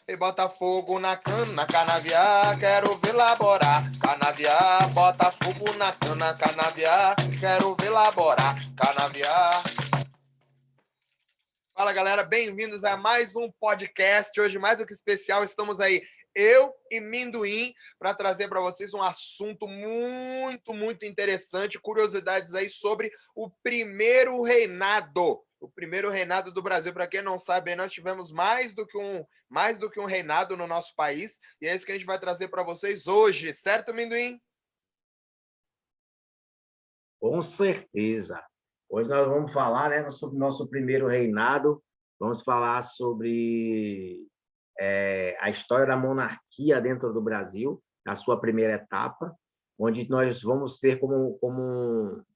E bota fogo na cana, canaviar, quero ver laborar. Canaviar, bota fogo na cana, canaviar, quero ver laborar. Canaviar. Fala, galera, bem-vindos a mais um podcast. Hoje, mais do que especial, estamos aí, eu e Minduim, para trazer para vocês um assunto muito interessante, curiosidades aí sobre o primeiro reinado. O primeiro reinado do Brasil. Para quem não sabe, nós tivemos mais do que um reinado no nosso país, e é isso que a gente vai trazer para vocês hoje, certo, Minduim? Com certeza. Hoje nós vamos falar, né, sobre o nosso primeiro reinado, vamos falar sobre a história da monarquia dentro do Brasil, a sua primeira etapa, onde nós vamos ter como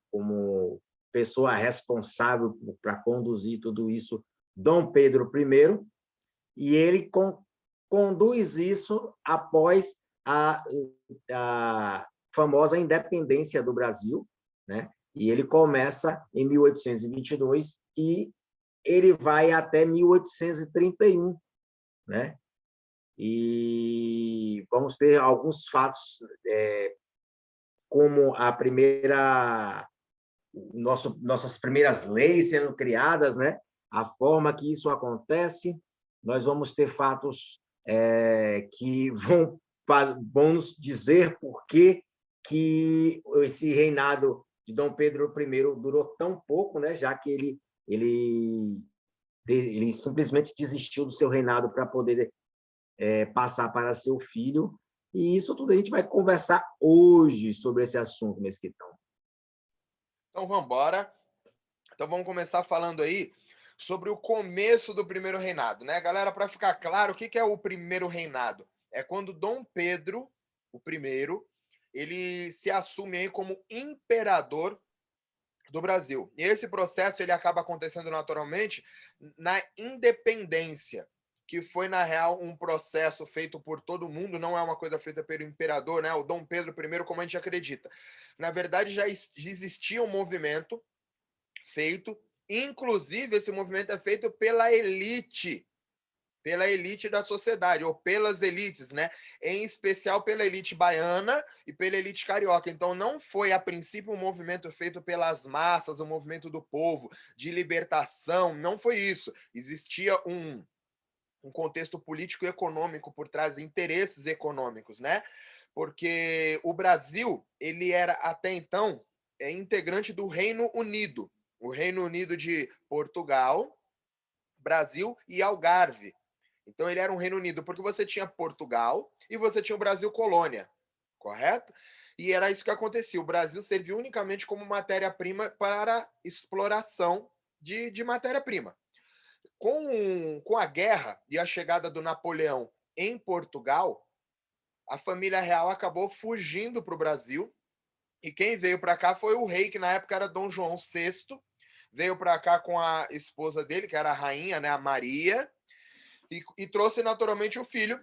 pessoa responsável para conduzir tudo isso Dom Pedro I, e ele conduz isso após a famosa independência do Brasil, né? E ele começa em 1822 e ele vai até 1831, né? E vamos ter alguns fatos, como nossas primeiras leis sendo criadas, né? A forma que isso acontece. Nós vamos ter fatos que vão nos dizer por que esse reinado de Dom Pedro I durou tão pouco, né? Já que ele simplesmente desistiu do seu reinado para poder passar para seu filho. E isso tudo a gente vai conversar hoje sobre esse assunto, Mesquitão. Então, vamos embora. Então, vamos começar falando aí sobre o começo do primeiro reinado, né, galera? Para ficar claro, o que é o primeiro reinado? É quando Dom Pedro, o primeiro, ele se assume aí como imperador do Brasil. E esse processo ele acaba acontecendo naturalmente na independência, que foi, na real, um processo feito por todo mundo, não é uma coisa feita pelo imperador, né? O Dom Pedro I, como a gente acredita. Na verdade, já existia um movimento feito, inclusive esse movimento é feito pela elite da sociedade, ou pelas elites, né? Em especial pela elite baiana e pela elite carioca. Então, não foi, a princípio, um movimento feito pelas massas, um movimento do povo, de libertação, não foi isso. Existia um contexto político e econômico por trás de interesses econômicos, né? Porque o Brasil, ele era, até então, integrante do Reino Unido. O Reino Unido de Portugal, Brasil e Algarve. Então ele era um Reino Unido, porque você tinha Portugal e você tinha o Brasil colônia, correto? E era isso que acontecia. O Brasil serviu unicamente como matéria-prima para exploração de matéria-prima. Com a guerra e a chegada do Napoleão em Portugal, a família real acabou fugindo para o Brasil. E quem veio para cá foi o rei, que na época era Dom João VI. Veio para cá com a esposa dele, que era a rainha, né, a Maria, e trouxe naturalmente o filho.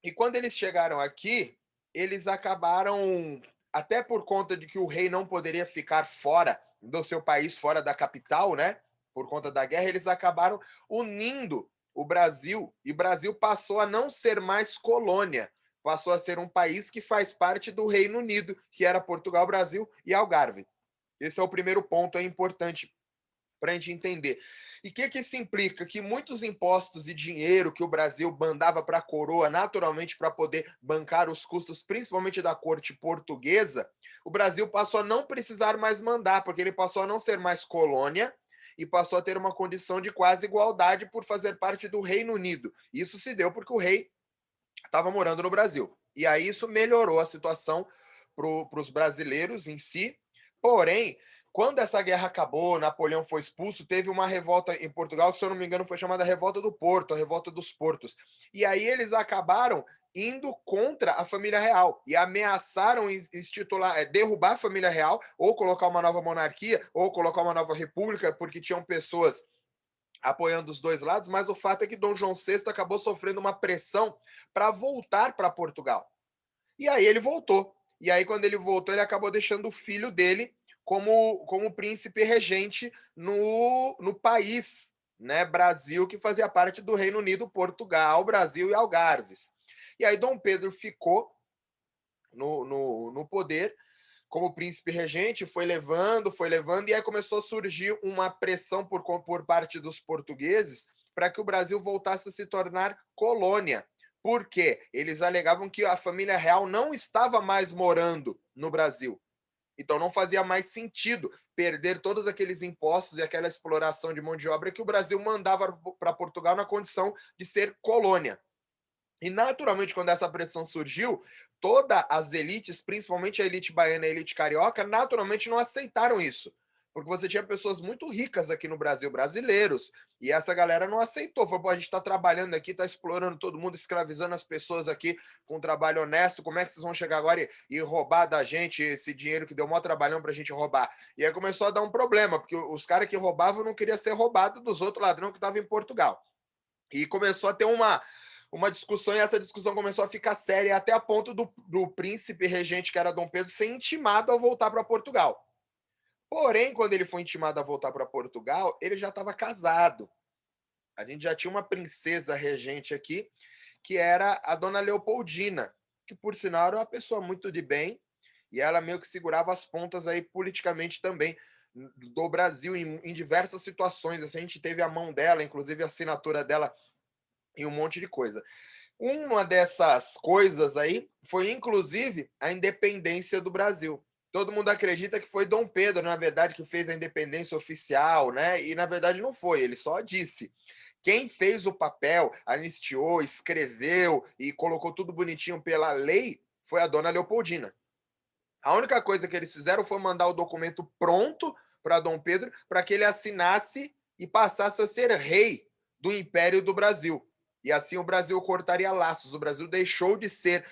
E quando eles chegaram aqui, eles acabaram, até por conta de que o rei não poderia ficar fora do seu país, fora da capital, né? Por conta da guerra, eles acabaram unindo o Brasil, e o Brasil passou a não ser mais colônia, passou a ser um país que faz parte do Reino Unido, que era Portugal, Brasil e Algarve. Esse é o primeiro ponto, é importante para a gente entender. E o que isso implica? Que muitos impostos e dinheiro que o Brasil mandava para a coroa, naturalmente, para poder bancar os custos, principalmente da corte portuguesa, o Brasil passou a não precisar mais mandar, porque ele passou a não ser mais colônia e passou a ter uma condição de quase igualdade por fazer parte do Reino Unido. Isso se deu porque o rei estava morando no Brasil. E aí isso melhorou a situação para os brasileiros em si. Porém, quando essa guerra acabou, Napoleão foi expulso, teve uma revolta em Portugal, que, se eu não me engano, foi chamada Revolta do Porto, a Revolta dos Portos. E aí eles acabaram indo contra a família real e ameaçaram derrubar a família real, ou colocar uma nova monarquia, ou colocar uma nova república, porque tinham pessoas apoiando os dois lados, mas o fato é que Dom João VI acabou sofrendo uma pressão para voltar para Portugal. E aí ele voltou. E aí, quando ele voltou, ele acabou deixando o filho dele como príncipe regente no país. né, Brasil, que fazia parte do Reino Unido, Portugal, Brasil e Algarves. E aí Dom Pedro ficou no poder como príncipe regente, foi levando, e aí começou a surgir uma pressão por parte dos portugueses para que o Brasil voltasse a se tornar colônia. Por quê? Eles alegavam que a família real não estava mais morando no Brasil. Então não fazia mais sentido perder todos aqueles impostos e aquela exploração de mão de obra que o Brasil mandava para Portugal na condição de ser colônia. E, naturalmente, quando essa pressão surgiu, todas as elites, principalmente a elite baiana e a elite carioca, naturalmente não aceitaram isso. Porque você tinha pessoas muito ricas aqui no Brasil, brasileiros, e essa galera não aceitou. Falou, pô, a gente está trabalhando aqui, está explorando todo mundo, escravizando as pessoas aqui com um trabalho honesto. Como é que vocês vão chegar agora e roubar da gente esse dinheiro que deu maior trabalhão para a gente roubar? E aí começou a dar um problema, porque os caras que roubavam não queriam ser roubados dos outros ladrões que estavam em Portugal. E começou a ter uma discussão, e essa discussão começou a ficar séria até a ponto do príncipe regente, que era Dom Pedro, ser intimado a voltar para Portugal. Porém, quando ele foi intimado a voltar para Portugal, ele já estava casado. A gente já tinha uma princesa regente aqui, que era a dona Leopoldina, que por sinal era uma pessoa muito de bem, e ela meio que segurava as pontas aí politicamente também do Brasil em diversas situações. Assim, a gente teve a mão dela, inclusive a assinatura dela e um monte de coisa. Uma dessas coisas aí foi, inclusive, a independência do Brasil. Todo mundo acredita que foi Dom Pedro, na verdade, que fez a independência oficial, né? E, na verdade, não foi, ele só disse. Quem fez o papel, anistiou, escreveu e colocou tudo bonitinho pela lei foi a dona Leopoldina. A única coisa que eles fizeram foi mandar o documento pronto para Dom Pedro para que ele assinasse e passasse a ser rei do Império do Brasil. E assim o Brasil cortaria laços. O Brasil deixou de ser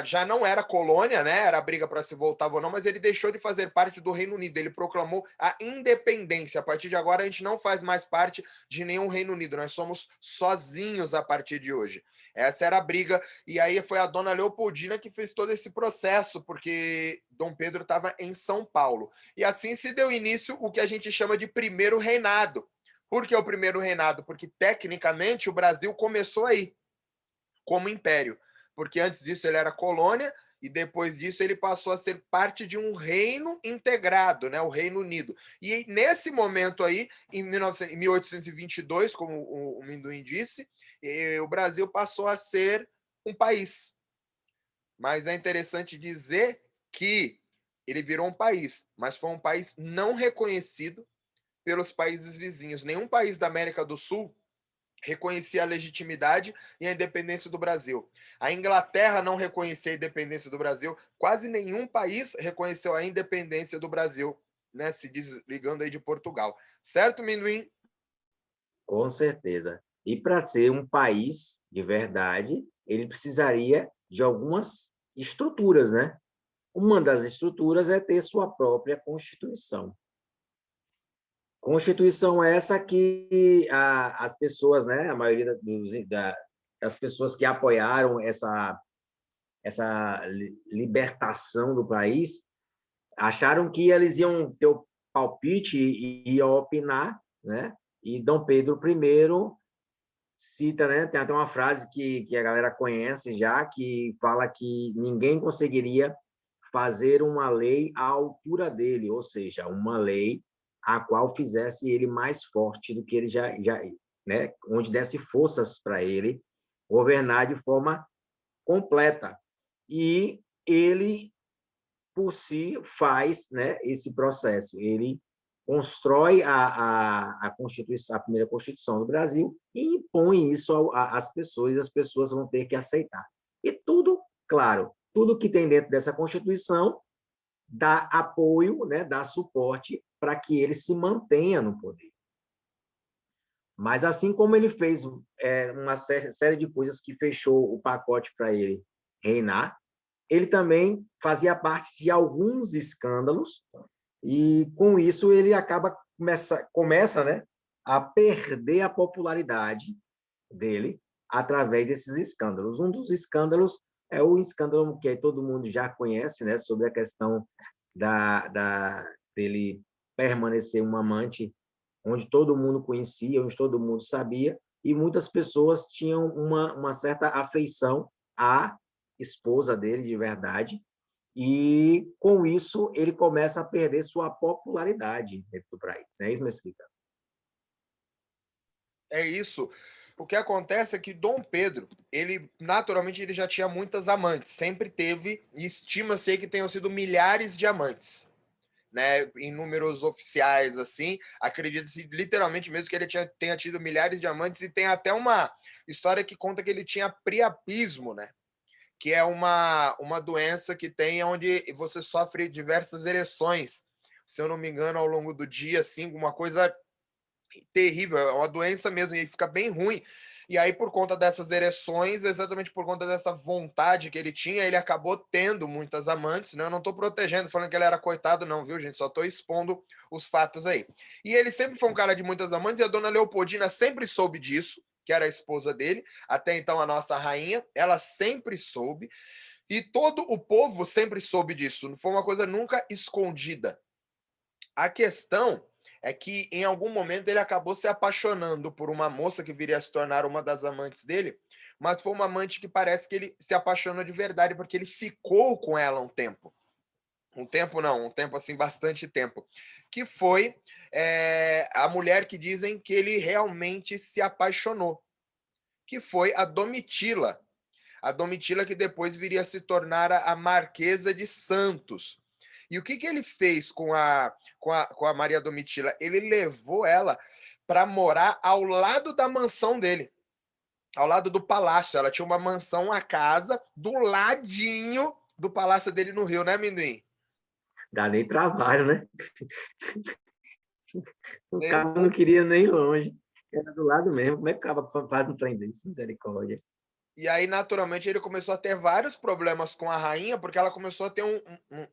já não era colônia, né? Era briga para se voltar ou não, mas ele deixou de fazer parte do Reino Unido. Ele proclamou a independência. A partir de agora a gente não faz mais parte de nenhum Reino Unido. Nós somos sozinhos a partir de hoje. Essa era a briga. E aí foi a dona Leopoldina que fez todo esse processo, porque Dom Pedro estava em São Paulo. E assim se deu início o que a gente chama de primeiro reinado. Por que o primeiro reinado? Porque, tecnicamente, o Brasil começou aí, como império. Porque antes disso ele era colônia, e depois disso ele passou a ser parte de um reino integrado, né, o Reino Unido. E nesse momento aí, em 1822, como o Minduim disse, o Brasil passou a ser um país. Mas é interessante dizer que ele virou um país, mas foi um país não reconhecido pelos países vizinhos. Nenhum país da América do Sul reconhecia a legitimidade e a independência do Brasil. A Inglaterra não reconhecia a independência do Brasil. Quase nenhum país reconheceu a independência do Brasil, né? Se desligando aí de Portugal. Certo, Minduim? Com certeza. E para ser um país de verdade, ele precisaria de algumas estruturas, né? Uma das estruturas é ter sua própria Constituição. Constituição essa que as pessoas, né, a maioria das pessoas que apoiaram essa libertação do país, acharam que eles iam ter o palpite e iam opinar, né? E Dom Pedro I cita, né? Tem até uma frase que a galera conhece já, que fala que ninguém conseguiria fazer uma lei à altura dele, ou seja, uma lei a qual fizesse ele mais forte do que ele já né? Onde desse forças para ele governar de forma completa. E ele, por si, faz, né, esse processo. Ele constrói a Constituição, a primeira Constituição do Brasil e impõe isso às pessoas, e as pessoas vão ter que aceitar. E tudo, claro, tudo que tem dentro dessa Constituição dá apoio, né, dá suporte para que ele se mantenha no poder. Mas assim como ele fez uma série de coisas que fechou o pacote para ele reinar, ele também fazia parte de alguns escândalos, e com isso ele começa, né, a perder a popularidade dele através desses escândalos. Um dos escândalos é o escândalo que todo mundo já conhece, né, sobre a questão dele permanecer um amante onde todo mundo conhecia, onde todo mundo sabia, e muitas pessoas tinham uma certa afeição à esposa dele de verdade, e com isso ele começa a perder sua popularidade dentro do país, não é isso, Mesquita? É isso. O que acontece é que Dom Pedro, ele naturalmente ele já tinha muitas amantes, sempre teve, e estima-se que tenham sido milhares de amantes, né? Em números oficiais, assim, acredita-se literalmente mesmo que ele tenha tido milhares de amantes, e tem até uma história que conta que ele tinha priapismo, né? Que é uma doença que tem onde você sofre diversas ereções, se eu não me engano, ao longo do dia, assim, uma coisa terrível, é uma doença mesmo, e fica bem ruim. E aí, por conta dessas ereções, exatamente por conta dessa vontade que ele tinha, ele acabou tendo muitas amantes, né? Eu não estou protegendo, falando que ele era coitado, não, viu, gente? Só estou expondo os fatos aí. E ele sempre foi um cara de muitas amantes, e a dona Leopoldina sempre soube disso, que era a esposa dele, até então a nossa rainha, ela sempre soube, e todo o povo sempre soube disso, não foi uma coisa nunca escondida. A questão é que em algum momento ele acabou se apaixonando por uma moça que viria a se tornar uma das amantes dele, mas foi uma amante que parece que ele se apaixonou de verdade, porque ele ficou com ela um tempo. Um tempo não, um tempo assim, bastante tempo. Que foi a mulher que dizem que ele realmente se apaixonou, que foi a Domitila. A Domitila que depois viria a se tornar a Marquesa de Santos. E o que ele fez com a Maria Domitila? Ele levou ela para morar ao lado da mansão dele, ao lado do palácio. Ela tinha uma mansão, uma casa, do ladinho do palácio dele no Rio, né, Minduim? Dá nem trabalho, né? O Nem um cara não pouco. queria nem ir longe, era do lado mesmo. Como é que o cara faz um trem desse? Misericórdia. E aí, naturalmente, ele começou a ter vários problemas com a rainha, porque ela começou a ter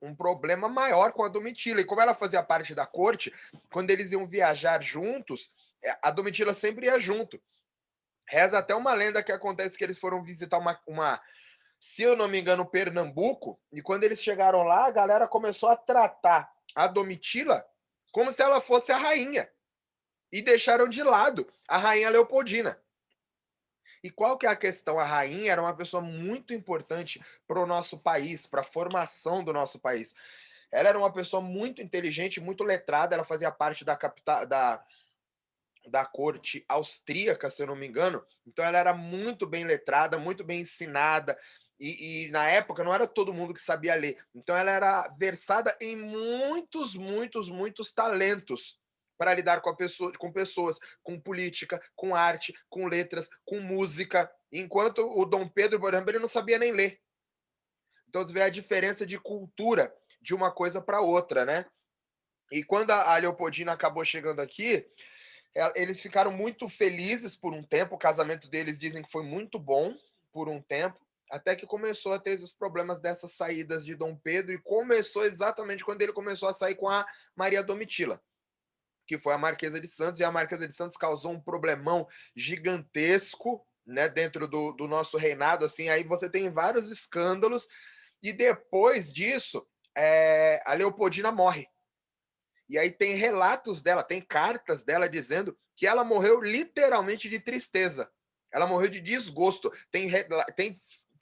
um problema maior com a Domitila. E como ela fazia parte da corte, quando eles iam viajar juntos, a Domitila sempre ia junto. Reza até uma lenda que acontece que eles foram visitar se eu não me engano, Pernambuco, e quando eles chegaram lá, a galera começou a tratar a Domitila como se ela fosse a rainha. E deixaram de lado a rainha Leopoldina. E qual que é a questão? A rainha era uma pessoa muito importante para o nosso país, para a formação do nosso país. Ela era uma pessoa muito inteligente, muito letrada, ela fazia parte da capital da corte austríaca, se eu não me engano. Então ela era muito bem letrada, muito bem ensinada. E na época não era todo mundo que sabia ler. Então ela era versada em muitos, muitos, muitos talentos para lidar com pessoas, com política, com arte, com letras, com música. Enquanto o Dom Pedro, por exemplo, ele não sabia nem ler. Então você vê a diferença de cultura de uma coisa para outra, né? E quando a Leopoldina acabou chegando aqui, eles ficaram muito felizes por um tempo. O casamento deles dizem que foi muito bom por um tempo, até que começou a ter esses problemas dessas saídas de Dom Pedro, e começou exatamente quando ele começou a sair com a Maria Domitila, que foi a Marquesa de Santos, e a Marquesa de Santos causou um problemão gigantesco, né, dentro do nosso reinado. Assim, aí você tem vários escândalos, e depois disso, a Leopoldina morre. E aí tem relatos dela, tem cartas dela dizendo que ela morreu literalmente de tristeza. Ela morreu de desgosto. Tem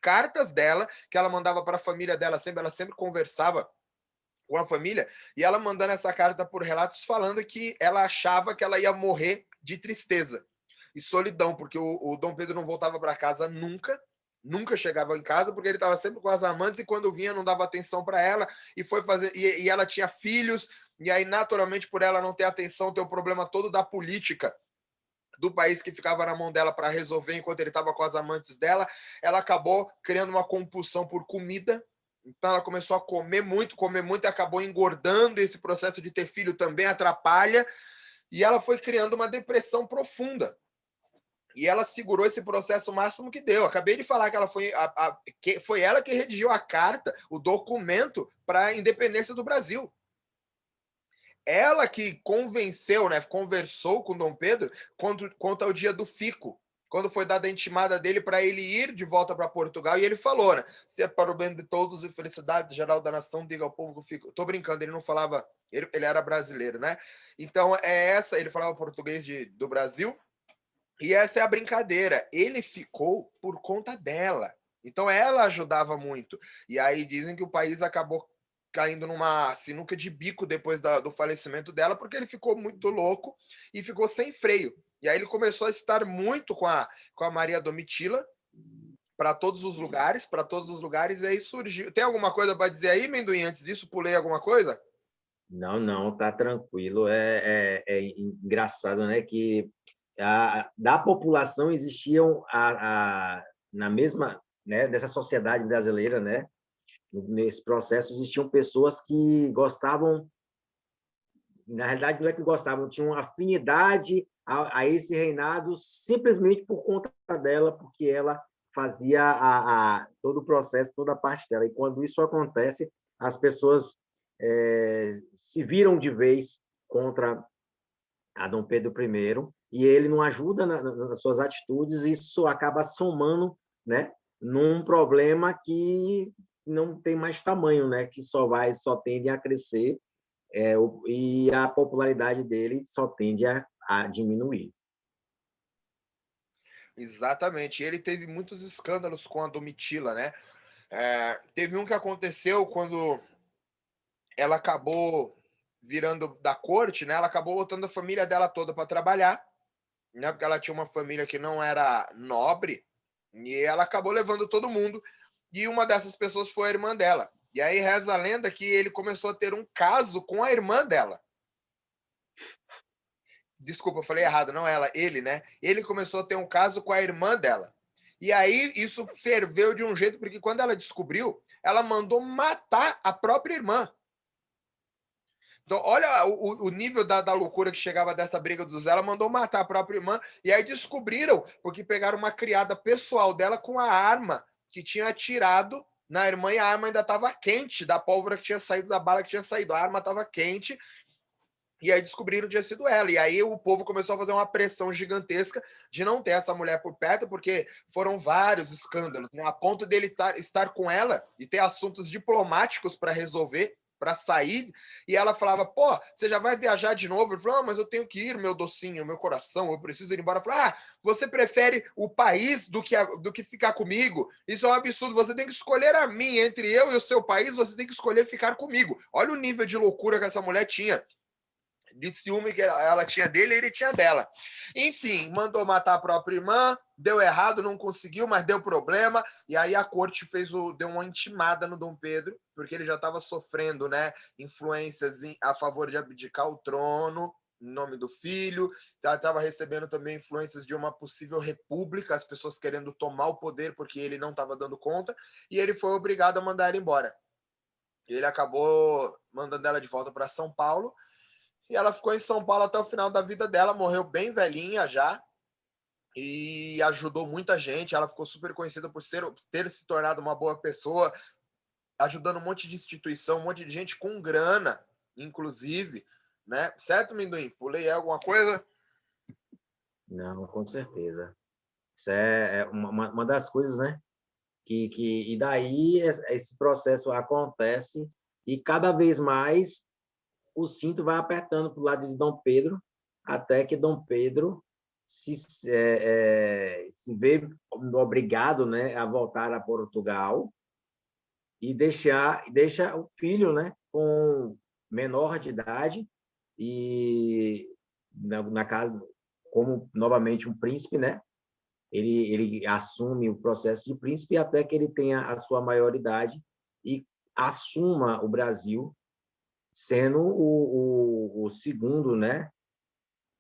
cartas dela que ela mandava para a família dela sempre, ela sempre conversava com a família, e ela mandando essa carta por relatos falando que ela achava que ela ia morrer de tristeza e solidão, porque o Dom Pedro não voltava para casa nunca, nunca chegava em casa, porque ele estava sempre com as amantes, e quando vinha não dava atenção para ela, e foi fazer, e ela tinha filhos, e aí naturalmente por ela não ter atenção, ter o problema todo da política do país que ficava na mão dela para resolver enquanto ele estava com as amantes dela, ela acabou criando uma compulsão por comida. Então ela começou a comer muito, e acabou engordando. Esse processo de ter filho também atrapalha, e ela foi criando uma depressão profunda. E ela segurou esse processo o máximo que deu. Acabei de falar que ela que foi ela que redigiu a carta, o documento para a independência do Brasil. Ela que convenceu, né, conversou com Dom Pedro quanto ao dia do fico, quando foi dada a intimada dele para ele ir de volta para Portugal, e ele falou, né? Se é para o bem de todos e felicidade geral da nação, diga ao povo que fica. Tô brincando, ele não falava, ele era brasileiro, né? Então é essa, ele falava português do Brasil, e essa é a brincadeira. Ele ficou por conta dela. Então ela ajudava muito. E aí dizem que o país acabou caindo numa sinuca de bico depois do falecimento dela, porque ele ficou muito louco e ficou sem freio. E aí ele começou a estar muito com a Maria Domitila para todos os lugares, e aí surgiu. Tem alguma coisa para dizer aí, Mendoim? Antes disso, pulei alguma coisa? Não, não, tá tranquilo. É engraçado, né, que da população existiam na mesma, né, dessa sociedade brasileira, né, nesse processo existiam pessoas que gostavam, na realidade não é que gostavam, tinham afinidade a esse reinado simplesmente por conta dela, porque ela fazia todo o processo, toda a parte dela. E quando isso acontece, as pessoas se viram de vez contra a Dom Pedro I, e ele não ajuda nas suas atitudes, e isso acaba somando, né, num problema que não tem mais tamanho, né, que só tende a crescer, e a popularidade dele só tende a diminuir. Exatamente. Ele teve muitos escândalos com a Domitila, né? Teve um que aconteceu quando ela acabou virando da corte, né? Ela acabou botando a família dela toda para trabalhar, né? Porque ela tinha uma família que não era nobre, e ela acabou levando todo mundo. E uma dessas pessoas foi a irmã dela. E aí reza a lenda que ele começou a ter um caso com a irmã dela. Desculpa, eu falei errado, não ela, ele, né? Ele começou a ter um caso com a irmã dela. E aí isso ferveu de um jeito, porque quando ela descobriu, ela mandou matar a própria irmã. Então, olha o nível da loucura que chegava dessa briga do Zé. Ela mandou matar a própria irmã. E aí descobriram, porque pegaram uma criada pessoal dela com a arma que tinha atirado na irmã, e a arma ainda estava quente da pólvora que tinha saído, da bala que tinha saído. A arma estava quente. E aí descobriram que tinha sido ela. E aí o povo começou a fazer uma pressão gigantesca de não ter essa mulher por perto, porque foram vários escândalos, né? A ponto dele estar com ela e ter assuntos diplomáticos para resolver, para sair. E ela falava: pô, você já vai viajar de novo? Ele falou: ah, mas eu tenho que ir, meu docinho, meu coração, eu preciso ir embora. Ela falou: ah, você prefere o país do que ficar comigo? Isso é um absurdo. Você tem que escolher a mim. Entre eu e o seu país, você tem que escolher ficar comigo. Olha o nível de loucura que essa mulher tinha, de ciúme que ela tinha dele e ele tinha dela. Enfim, mandou matar a própria irmã, deu errado, não conseguiu, mas deu problema, e aí a corte deu uma intimada no Dom Pedro, porque ele já estava sofrendo, né, influências a favor de abdicar o trono em nome do filho, estava recebendo também influências de uma possível república, as pessoas querendo tomar o poder porque ele não estava dando conta, e ele foi obrigado a mandar ela embora. Ele acabou mandando ela de volta para São Paulo, e ela ficou em São Paulo até o final da vida dela, morreu bem velhinha já, e ajudou muita gente. Ela ficou super conhecida por ter se tornado uma boa pessoa, ajudando um monte de instituição, um monte de gente com grana, inclusive, né? Certo, Minduim? Pulei alguma coisa? Não, com certeza. Isso é uma das coisas, né? E daí esse processo acontece e cada vez mais o cinto vai apertando para o lado de Dom Pedro, até que Dom Pedro se vê obrigado, né, a voltar a Portugal e deixa o filho, né, com menor de idade e na casa como novamente um príncipe, né? Ele assume o processo de príncipe até que ele tenha a sua maioridade e assuma o Brasil, sendo o segundo, né?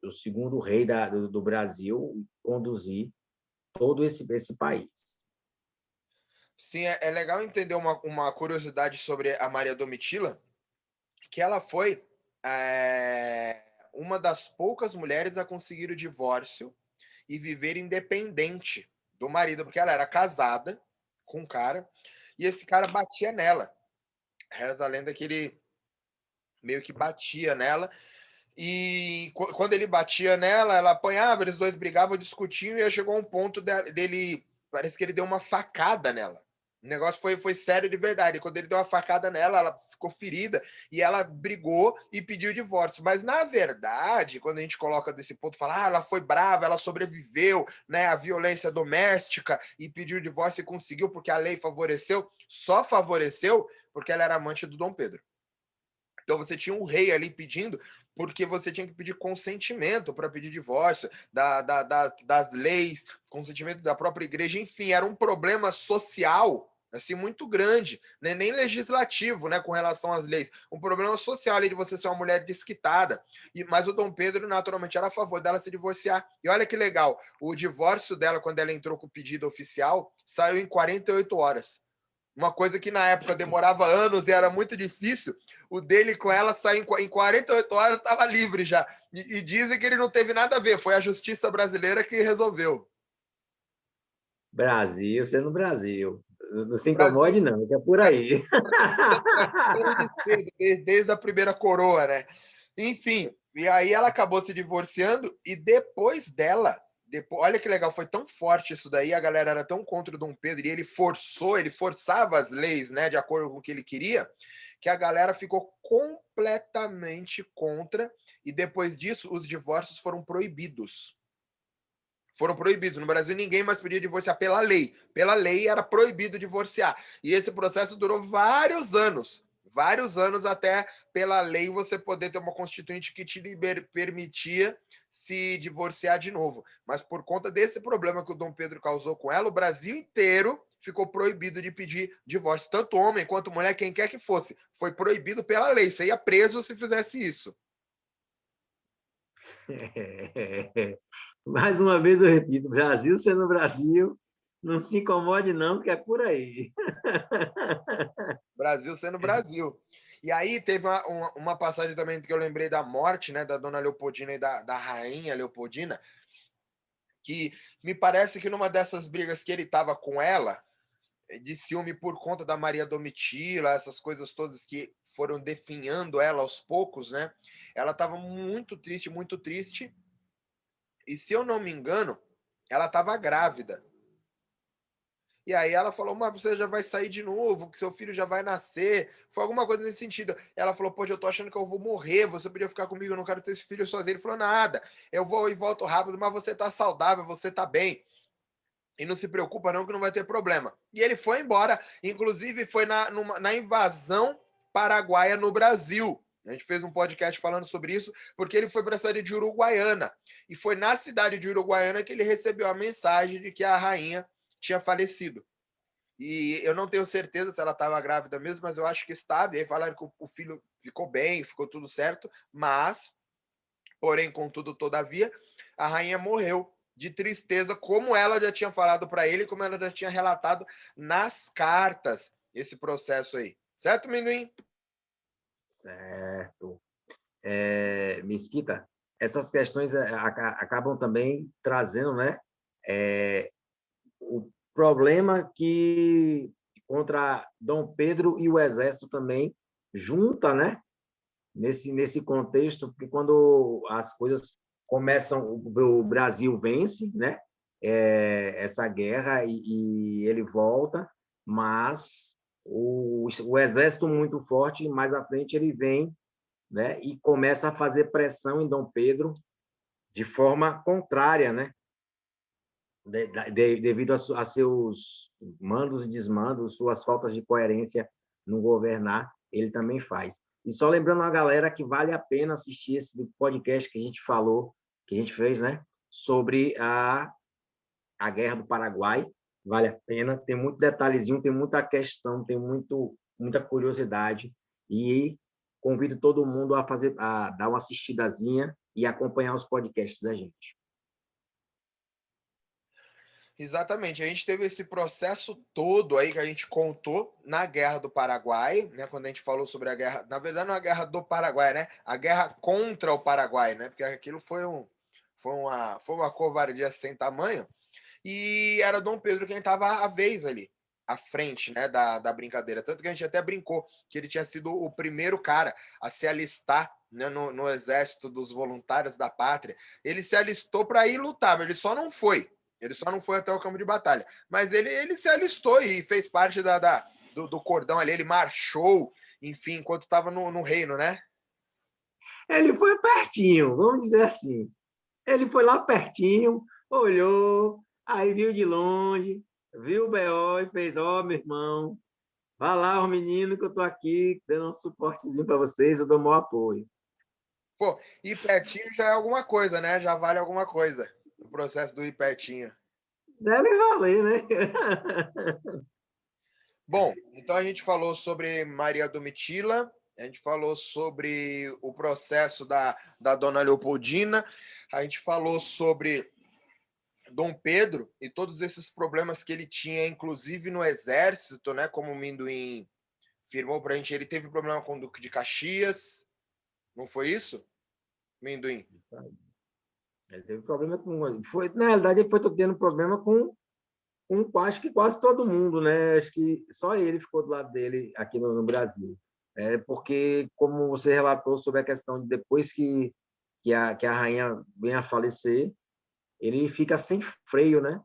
O segundo rei do Brasil, conduzir todo esse país. Sim, é legal entender uma curiosidade sobre a Maria Domitila, que ela foi uma das poucas mulheres a conseguir o divórcio e viver independente do marido, porque ela era casada com um cara e esse cara batia nela. Reza a lenda que ele meio que batia nela. E quando ele batia nela, ela apanhava, eles dois brigavam, discutiam, e aí chegou um ponto dele, parece que ele deu uma facada nela. O negócio foi sério de verdade. Quando ele deu uma facada nela, ela ficou ferida e ela brigou e pediu o divórcio. Mas, na verdade, quando a gente coloca desse ponto, fala, ela foi brava, ela sobreviveu, né, à violência doméstica e pediu o divórcio e conseguiu porque a lei favoreceu, só favoreceu porque ela era amante do Dom Pedro. Então você tinha um rei ali pedindo, porque você tinha que pedir consentimento para pedir divórcio, das leis, consentimento da própria igreja, enfim, era um problema social assim muito grande, né? Nem legislativo, né, com relação às leis, um problema social ali de você ser uma mulher desquitada. Mas o Dom Pedro naturalmente era a favor dela se divorciar. E olha que legal, o divórcio dela quando ela entrou com o pedido oficial saiu em 48 horas. Uma coisa que na época demorava anos e era muito difícil, o dele com ela saiu em 48 horas, estava livre já. E dizem que ele não teve nada a ver, foi a justiça brasileira que resolveu. Brasil sendo Brasil. Não se O Brasil, incomode, não, que é por o aí. Brasil desde a primeira coroa, né? Enfim, e aí ela acabou se divorciando e depois dela, olha que legal, foi tão forte isso daí, a galera era tão contra o Dom Pedro e ele forçava as leis, né, de acordo com o que ele queria, que a galera ficou completamente contra e depois disso os divórcios foram proibidos. Foram proibidos. No Brasil, ninguém mais podia divorciar pela lei. Pela lei, era proibido divorciar. E esse processo durou vários anos. Vários anos até, pela lei, você poder ter uma constituinte que te permitia se divorciar de novo. Mas por conta desse problema que o Dom Pedro causou com ela, o Brasil inteiro ficou proibido de pedir divórcio. Tanto homem quanto mulher, quem quer que fosse. Foi proibido pela lei. Você ia preso se fizesse isso. Mais uma vez eu repito, Brasil sendo Brasil, não se incomode não, que é por aí. Brasil sendo Brasil. E aí teve uma passagem também que eu lembrei da morte, né, da dona Leopoldina e da rainha Leopoldina, que me parece que numa dessas brigas que ele estava com ela, de ciúme por conta da Maria Domitila, essas coisas todas que foram definhando ela aos poucos, né? Ela estava muito triste, muito triste. E se eu não me engano, ela estava grávida. E aí ela falou, mas você já vai sair de novo, que seu filho já vai nascer. Foi alguma coisa nesse sentido. Ela falou, poxa, eu tô achando que eu vou morrer, você podia ficar comigo, eu não quero ter esse filho sozinho. Ele falou, nada, eu vou e volto rápido, mas você tá saudável, você tá bem. E não se preocupa não que não vai ter problema. E ele foi embora, inclusive foi na invasão paraguaia no Brasil. A gente fez um podcast falando sobre isso, porque ele foi para a cidade de Uruguaiana. E foi na cidade de Uruguaiana que ele recebeu a mensagem de que a rainha tinha falecido. E eu não tenho certeza se ela estava grávida mesmo, mas eu acho que estava. E aí falaram que o filho ficou bem, ficou tudo certo, mas, porém, contudo, todavia, a rainha morreu de tristeza, como ela já tinha falado para ele, como ela já tinha relatado nas cartas, esse processo aí. Certo, Minduim? Certo. Mesquita, essas questões acabam também trazendo, né, o problema que contra Dom Pedro e o exército também junta, né, nesse contexto, porque quando as coisas começam, o Brasil vence, né, essa guerra e ele volta, mas o exército muito forte, mais à frente ele vem, né, e começa a fazer pressão em Dom Pedro de forma contrária, né, devido a seus mandos e desmandos, suas faltas de coerência no governar, ele também faz. E só lembrando a galera que vale a pena assistir esse podcast que a gente falou, que a gente fez, né, sobre a Guerra do Paraguai, vale a pena, tem muito detalhezinho, tem muita questão, tem muita curiosidade, e convido todo mundo a dar uma assistidazinha e acompanhar os podcasts da gente. Exatamente, a gente teve esse processo todo aí que a gente contou na Guerra do Paraguai, né? Quando a gente falou sobre a guerra, na verdade não a Guerra do Paraguai, né? A guerra contra o Paraguai, né? Porque aquilo foi uma covardia sem tamanho. E era Dom Pedro quem estava à vez ali, à frente, né, da brincadeira. Tanto que a gente até brincou que ele tinha sido o primeiro cara a se alistar né, no exército dos voluntários da pátria. Ele se alistou para ir lutar, mas ele só não foi. Ele só não foi até o campo de batalha. Mas ele se alistou e fez parte do cordão ali. Ele marchou, enfim, enquanto estava no reino, né? Ele foi pertinho, vamos dizer assim. Ele foi lá pertinho, olhou, aí viu de longe, viu o B.O. e fez: ó, meu irmão, vá lá, os meninos, que eu estou aqui dando um suportezinho para vocês, eu dou o maior apoio. Pô, ir pertinho já é alguma coisa, né? Já vale alguma coisa. O processo do ir pertinho. Deve valer, né? Bom, então a gente falou sobre Maria Domitila, a gente falou sobre o processo da Dona Leopoldina, a gente falou sobre Dom Pedro e todos esses problemas que ele tinha, inclusive no exército, né? Como o Minduim firmou para a gente, ele teve problema com o Duque de Caxias, não foi isso, Minduim? Ele teve problema com. Foi, na realidade, ele foi tendo problema com acho que quase todo mundo, né? Acho que só ele ficou do lado dele aqui no Brasil. Porque, como você relatou sobre a questão de depois que a rainha vem a falecer, ele fica sem freio, né?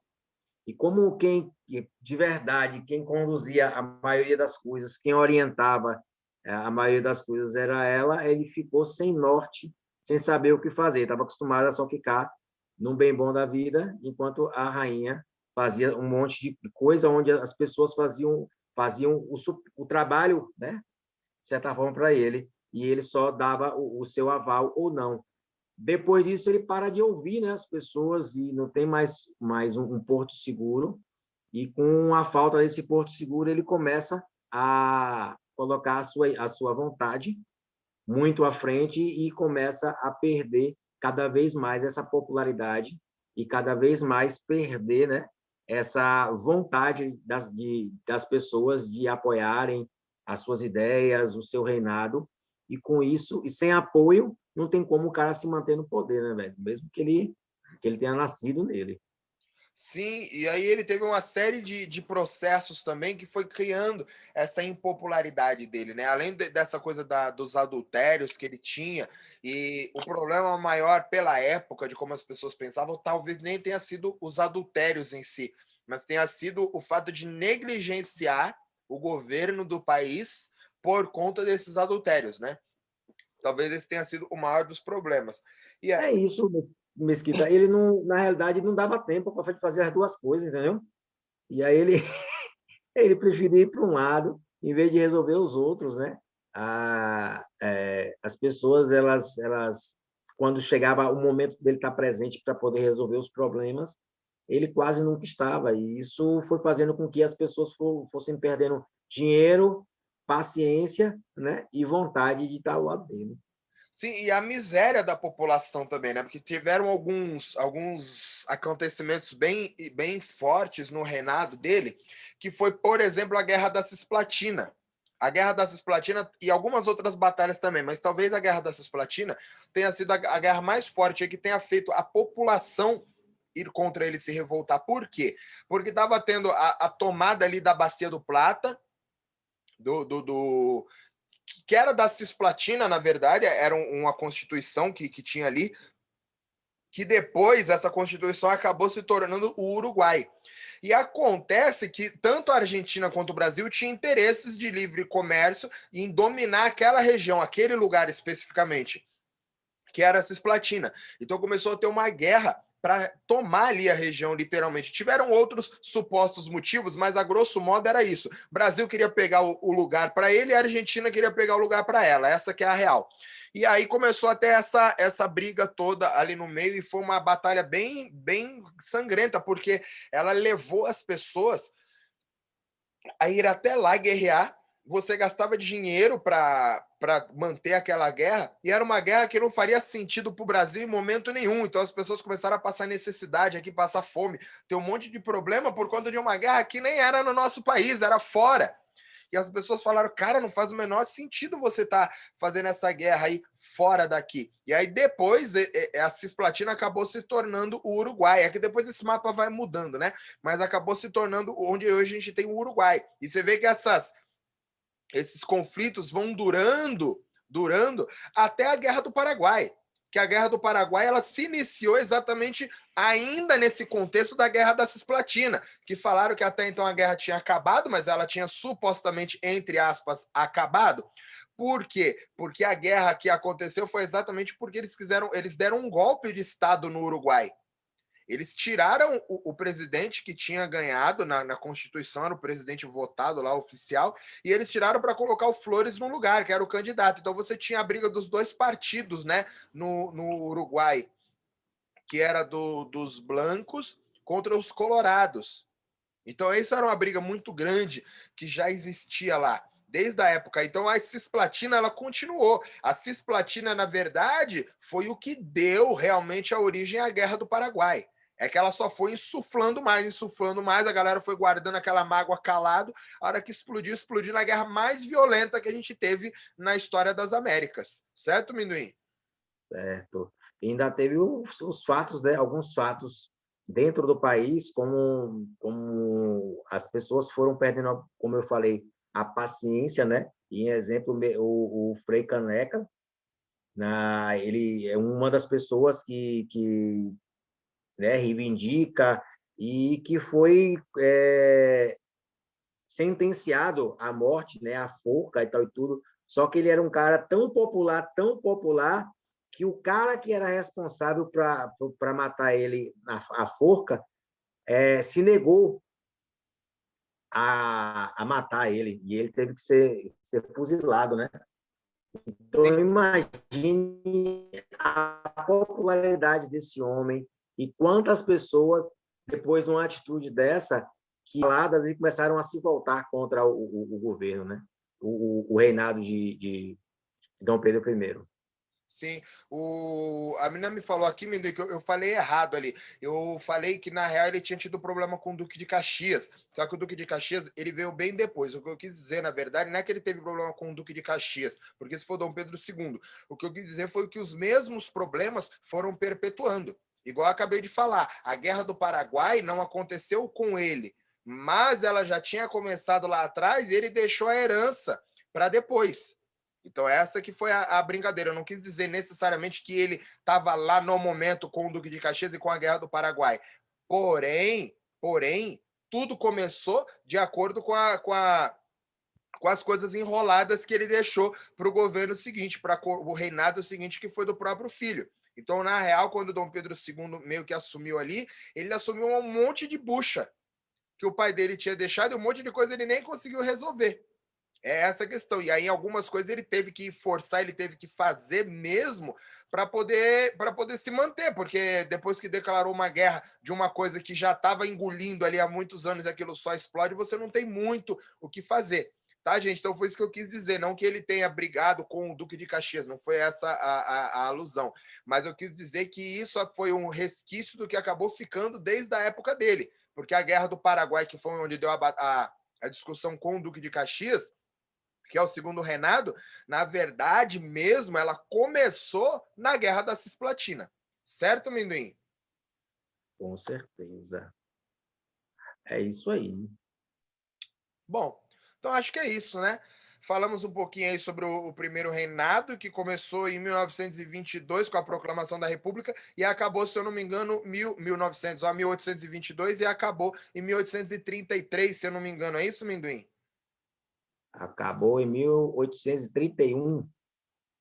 E como de verdade, quem conduzia a maioria das coisas, quem orientava a maioria das coisas era ela, ele ficou sem norte, sem saber o que fazer. Estava acostumado a só ficar num bem bom da vida, enquanto a rainha fazia um monte de coisa onde as pessoas faziam o trabalho, né, de certa forma, para ele, e ele só dava o seu aval ou não. Depois disso, ele para de ouvir, né, as pessoas e não tem mais um porto seguro. E com a falta desse porto seguro, ele começa a colocar a sua vontade muito à frente e começa a perder cada vez mais essa popularidade e cada vez mais perder, né, essa vontade das pessoas de apoiarem as suas ideias, o seu reinado. E com isso, e sem apoio, não tem como o cara se manter no poder, né, velho? Mesmo que ele tenha nascido nele. Sim, e aí ele teve uma série de processos também que foi criando essa impopularidade dele, né? Além dessa coisa dos adultérios que ele tinha, e o problema maior pela época, de como as pessoas pensavam, talvez nem tenha sido os adultérios em si, mas tenha sido o fato de negligenciar o governo do país por conta desses adultérios, né? Talvez esse tenha sido o maior dos problemas. E É isso, Mesquita. Ele não, na realidade, não dava tempo para fazer as duas coisas, entendeu? E aí ele, ele preferia ir para um lado, em vez de resolver os outros, né? As pessoas, quando chegava o momento dele estar presente para poder resolver os problemas, ele quase nunca estava. E isso foi fazendo com que as pessoas fossem perdendo dinheiro, paciência, né? E vontade de estar ao lado dele. sim, e a miséria da população também, né? Porque tiveram alguns acontecimentos bem fortes no reinado dele, que foi, por exemplo, a Guerra da Cisplatina. A Guerra da Cisplatina e algumas outras batalhas também, mas talvez a Guerra da Cisplatina tenha sido a guerra mais forte que tenha feito a população ir contra ele, se revoltar. Por quê? Porque estava tendo a tomada ali da Bacia do Plata, do que era da Cisplatina, na verdade, era uma constituição que tinha ali, que depois essa constituição acabou se tornando o Uruguai. E acontece que tanto a Argentina quanto o Brasil tinham interesses de livre comércio em dominar aquela região, aquele lugar especificamente, que era a Cisplatina. Então começou a ter uma guerra para tomar ali a região, literalmente. Tiveram outros supostos motivos, mas a grosso modo era isso. O Brasil queria pegar o lugar para ele e a Argentina queria pegar o lugar para ela. Essa que é a real. E aí começou a ter essa briga toda ali no meio e foi uma batalha bem sangrenta, porque ela levou as pessoas a ir até lá guerrear. Você gastava dinheiro para manter aquela guerra, e era uma guerra que não faria sentido para o Brasil em momento nenhum. Então as pessoas começaram a passar necessidade aqui, passar fome, ter um monte de problema por conta de uma guerra que nem era no nosso país, era fora. E as pessoas falaram, cara, não faz o menor sentido você estar fazendo essa guerra aí fora daqui. E aí depois a Cisplatina acabou se tornando o Uruguai. É que depois esse mapa vai mudando, né? Mas acabou se tornando onde hoje a gente tem o Uruguai. E você vê que esses conflitos vão durando durando até a Guerra do Paraguai, que a Guerra do Paraguai ela se iniciou exatamente ainda nesse contexto da Guerra da Cisplatina, que falaram que até então a guerra tinha acabado, mas ela tinha supostamente, entre aspas, acabado. Por quê? Porque a guerra que aconteceu foi exatamente porque eles deram um golpe de Estado no Uruguai. Eles tiraram o presidente que tinha ganhado na Constituição, era o presidente votado lá, oficial, e eles tiraram para colocar o Flores no lugar, que era o candidato. Então você tinha a briga dos dois partidos, né, no Uruguai, que era dos blancos contra os colorados. Então isso era uma briga muito grande que já existia lá desde a época. Então a cisplatina ela continuou. A cisplatina, na verdade, foi o que deu realmente a origem à Guerra do Paraguai. É que ela só foi insuflando mais, a galera foi guardando aquela mágoa calado, a hora que explodiu, explodiu na guerra mais violenta que a gente teve na história das Américas. Certo, Minduim? Certo. E ainda teve os fatos, né? Alguns fatos dentro do país, como as pessoas foram perdendo, como eu falei, a paciência, né? E, em exemplo, o Frei Caneca, ele é uma das pessoas que né, reivindica e que foi sentenciado à morte, né, à forca e tal e tudo. Só que ele era um cara tão popular, que o cara que era responsável para matar ele à forca se negou a matar ele, e ele teve que ser fuzilado, né? Sim. Então, imagine a popularidade desse homem e quantas pessoas, depois de uma atitude dessa, que caladas e começaram a se voltar contra o governo, né? O reinado de Dom Pedro I. Sim, a menina me falou aqui, Minduí, que eu falei errado ali. Eu falei que, na real, ele tinha tido problema com o Duque de Caxias. Só que o Duque de Caxias, ele veio bem depois. O que eu quis dizer, na verdade, não é que ele teve problema com o Duque de Caxias, porque esse foi Dom Pedro II. O que eu quis dizer foi que os mesmos problemas foram perpetuando. Igual eu acabei de falar, a Guerra do Paraguai não aconteceu com ele, mas ela já tinha começado lá atrás e ele deixou a herança para depois. Então, essa que foi a brincadeira. Eu não quis dizer necessariamente que ele estava lá no momento com o Duque de Caxias e com a Guerra do Paraguai. Porém, tudo começou de acordo com as coisas enroladas que ele deixou para o governo seguinte, para o reinado seguinte, que foi do próprio filho. Então, na real, quando Dom Pedro II meio que assumiu ali, ele assumiu um monte de bucha que o pai dele tinha deixado e um monte de coisa ele nem conseguiu resolver. É essa a questão. E aí, algumas coisas ele teve que forçar, ele teve que fazer mesmo para poder se manter, porque depois que declarou uma guerra de uma coisa que já estava engolindo ali há muitos anos e aquilo só explode, você não tem muito o que fazer. Tá, gente? Então foi isso que eu quis dizer. Não que ele tenha brigado com o Duque de Caxias, não foi essa a alusão. Mas eu quis dizer que isso foi um resquício do que acabou ficando desde a época dele. Porque a Guerra do Paraguai, que foi onde deu a discussão com o Duque de Caxias, que é o segundo reinado, na verdade mesmo, ela começou na Guerra da Cisplatina. Certo, Minduim? Com certeza. É isso aí. Bom, então acho que é isso, né? Falamos um pouquinho aí sobre o primeiro reinado, que começou em 1922 com a proclamação da República e acabou, se eu não me engano, 1900, ó, 1822 e acabou em 1833, se eu não me engano. É isso, Minduim? Acabou em 1831.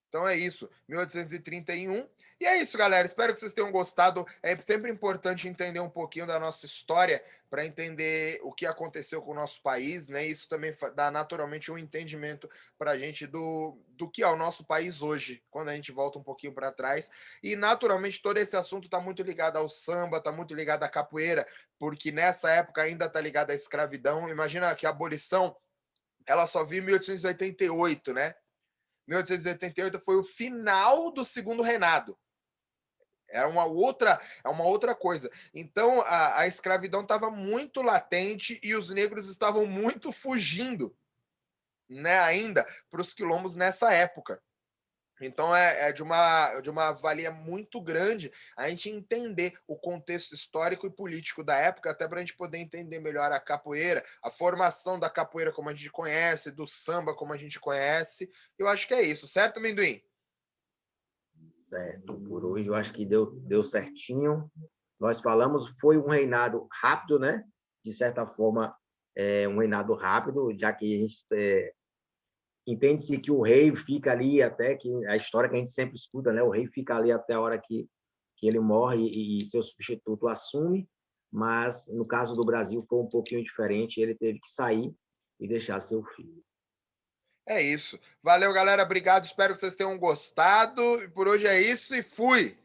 Então é isso, 1831. E é isso, galera. Espero que vocês tenham gostado. É sempre importante entender um pouquinho da nossa história para entender o que aconteceu com o nosso país, né? Isso também dá naturalmente um entendimento para a gente do que é o nosso país hoje, quando a gente volta um pouquinho para trás. E naturalmente todo esse assunto está muito ligado ao samba, está muito ligado à capoeira, porque nessa época ainda está ligado à escravidão. Imagina que a abolição ela só viu em 1888, né? 1888 foi o final do segundo reinado. É uma outra coisa. Então, a escravidão estava muito latente e os negros estavam muito fugindo, né, ainda para os quilombos nessa época. Então é de uma valia muito grande a gente entender o contexto histórico e político da época, até para a gente poder entender melhor a capoeira, a formação da capoeira como a gente conhece, do samba como a gente conhece. Eu acho que é isso, certo, Amendoim? Certo, por hoje eu acho que deu certinho. Nós falamos, foi um reinado rápido, né? De certa forma, um reinado rápido, já que a gente entende-se que o rei fica ali até que a história que a gente sempre escuta, né? O rei fica ali até a hora que ele morre e seu substituto assume, mas no caso do Brasil foi um pouquinho diferente, ele teve que sair e deixar seu filho. É isso. Valeu, galera. Obrigado. Espero que vocês tenham gostado. Por hoje é isso e fui!